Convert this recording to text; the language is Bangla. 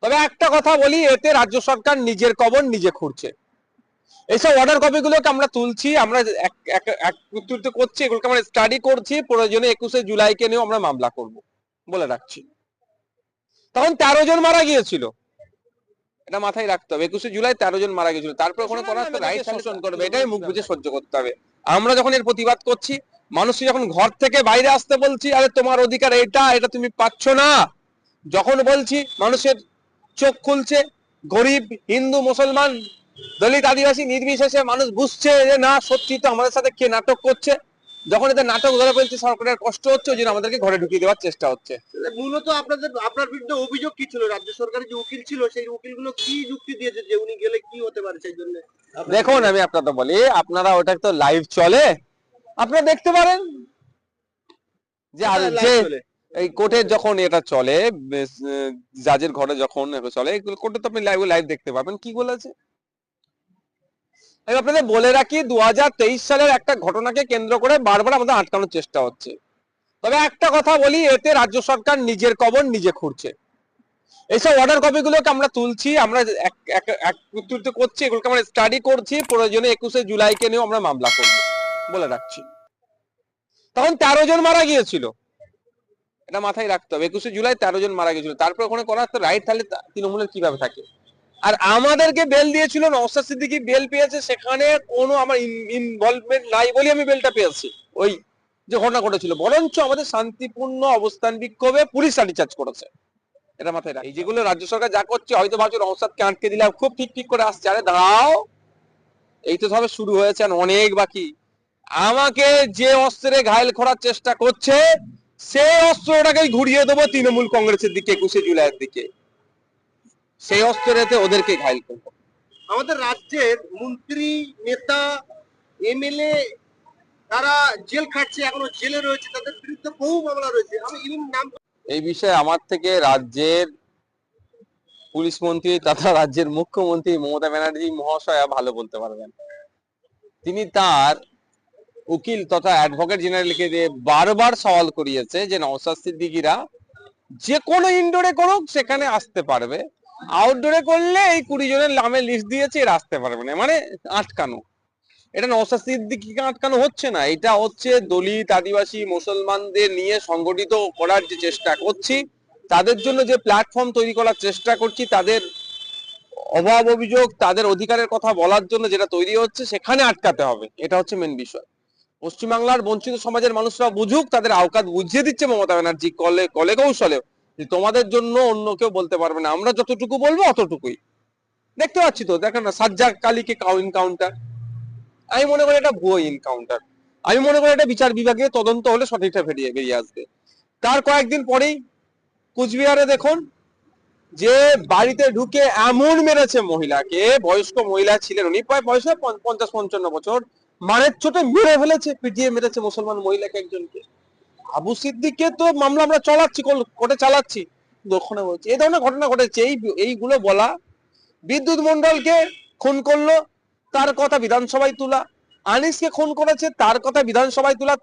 তবে একটা কথা বলি, এতে রাজ্য সরকার নিজের কবর নিজে খুঁড়ছে। এইসব অর্ডার কপি গুলোকে আমরা তুলছি, আমরা একত্রিত করছি, এগুলোকে আমরা স্টাডি করছি, প্রয়োজনে 21শে জুলাইকে নিয়েও আমরা মামলা করব বলে রাখছি। তখন 13 জন মারা গিয়েছিল, এটা মাথায় রাখতে হবে। 21শে জুলাই 13 জন মারা গিয়েছিল, তারপর ওখানে করার রাইট শোষণ করবে, এটাই মুখ বুঝে সহ্য করতে হবে। আমরা যখন এর প্রতিবাদ করছি, মানুষকে যখন ঘর থেকে বাইরে আসতে বলছি, আরে তোমার অধিকার এটা, এটা তুমি পাচ্ছ না, যখন বলছি মানুষের চোখ খুলছে, গরিব হিন্দু মুসলমান দলিত আদিবাসী নির্বিশেষে মানুষ বুঝছে যে না, সত্যি তো আমাদের সাথে কে নাটক করছে। যখন এদের নাটক ধরে ফেলছে, সরকারের কষ্ট হচ্ছে, ওই জন্য আমাদেরকে ঘরে ঢুকিয়ে দেওয়ার চেষ্টা হচ্ছে। মূলত আপনার বিরুদ্ধে অভিযোগ কি ছিল? রাজ্য সরকারের যে উকিল ছিল, সেই উকিলগুলো কি যুক্তি দিয়েছে যে উনি গেলে কি হতে পারে? সেই জন্য দেখুন, আমি আপনাদের বলি, আপনারা ওটা তো লাইভ চলে, আপনারা দেখতে পারেন যে এই কোর্টের যখন এটা চলে, জাজের ঘরে যখন চলে, কোর্টে তো আপনি লাইভ লাইভ দেখতে পাবেন কি বলেছে। আমি আপনাদের বলে রাখি, 2023 সালের একটা ঘটনাকে কেন্দ্র করে বারবার আমাদের আটকানোর চেষ্টা হচ্ছে। তবে একটা কথা বলি, এতে রাজ্য সরকার নিজের কবর নিজে খুঁড়ছে। এইসব অর্ডার কপি গুলোকে আমরা তুলছি, আমরা একত্রিত করছি, এগুলোকে আমরা স্টাডি করছি, প্রয়োজনে 21শে জুলাইকে নিয়েও আমরা মামলা করব বলে রাখছি। তখন 13 জন মারা গিয়েছিল, এটা মাথায় রাখতে হবে। 21শে জুলাই 13 জন মারা গিয়েছিল, তারপর ওখানে করার তো রাইট তাহলে তৃণমূলের কিভাবে থাকে? আর আমাদেরকে বেল দিয়েছিল, নওশাদ সিদ্দিকী বেল পেয়েছে, সেখানে কোনো আমার ইনভলভমেন্ট নাই বলে আমি বেলটা পেয়েছি। ওই যে ঘটনা ঘটেছিল, বরঞ্চ আমাদের শান্তিপূর্ণ অবস্থান বিক্ষোভে পুলিশ লাঠিচার্জ করেছে, এটা মাথায় রাখ। এই যেগুলো রাজ্য সরকার যা করছে, হয়তো ভাবছো নওশাদকে আটকে দিলে খুব ঠিক ঠিক করে আসছে, আরে দাঁড়াও, এই তো সবে শুরু হয়েছে, অনেক বাকি। আমাকে যে অস্ত্রে ঘায়েল করার চেষ্টা করছে, সেই অস্ত্রটাকে ঘুরিয়ে দেবো তৃণমূল কংগ্রেসের দিকে 21শে জুলাইয়ের দিকে, সেই অস্ত্রেতে ওদেরকে ঘায়েল করবো। আমাদের রাজ্যের মন্ত্রী, নেতা, এমএলএ তারা জেল খাটছে, এখনো জেলে রয়েছে, তাদের বিরুদ্ধে বহু মামলা রয়েছে। আমি নাম এই বিষয়ে আমার থেকে রাজ্যের পুলিশ মন্ত্রী তথা রাজ্যের মুখ্যমন্ত্রী মমতা ব্যানার্জি মহাশয়া ভালো বলতে পারবেন। তিনি তার উকিল তথা অ্যাডভোকেট জেনারেলকে দিয়ে বারবার সওয়াল করিয়েছে যে নওশাদ সিদ্দিকীরা যে কোনো ইনডোরে করুক সেখানে আসতে পারবে, আউটডোরে করলে এই 20 জনের নামে লিস্ট দিয়েছে, এর আসতে পারবে না, মানে আটকানো। এটা নওশাদ সিদ্দিকীকে আটকানো হচ্ছে না, এটা হচ্ছে দলিত আদিবাসী মুসলমানদের নিয়ে সংগঠিত করার যে চেষ্টা করছি, তাদের জন্য যে প্ল্যাটফর্ম তৈরি করার চেষ্টা করছি, তাদের অভাব অভিযোগ, তাদের অধিকারের কথা বলার জন্য যেটা তৈরি হচ্ছে, সেখানে আটকাতে হবে, এটা হচ্ছে মেন বিষয়। পশ্চিমবাংলার বঞ্চিত সমাজের মানুষরা বুঝুক, তাদের আওকাত বুঝিয়ে দিচ্ছে মমতা ব্যানার্জি কলে কলে কৌশলে, যে তোমাদের জন্য অন্য কেউ বলতে পারবে না, আমরা যতটুকু বলবো অতটুকুই। দেখতে পাচ্ছি তো, দেখেন না, সাজ্জাদ কালীকে এনকাউন্টার, আমি মনে করি এটা ভুয়ো এনকাউন্টার। আমি মনে করি এটা বিচার বিভাগে তদন্ত হলে সঠিকটা বেরিয়ে আসবে। তার কয়েকদিন পরেই কুচবিহারে দেখুন, যে বাড়িতে ঢুকে এমন মেরেছে মহিলাকে, বয়স্ক মহিলা ছিলেন উনি, প্রায় বয়স 50-55 বছর, মারের চোটে মেরে ফেলেছে, পিটিয়ে মেরেছে মুসলমান মহিলাকে একজনকে। আবু সিদ্দিককে তো মামলা আমরা চালাচ্ছি, কোর্টে চালাচ্ছি, দক্ষিণে বলছি এই ধরনের ঘটনা ঘটেছে। এইগুলো বলা, বিদ্যুৎ মন্ডলকে খুন করলো, তার কথা বিধানসভায় তোলা, আনিসকে খুন করেছে, তার কথা বিধানসভায় তোলা।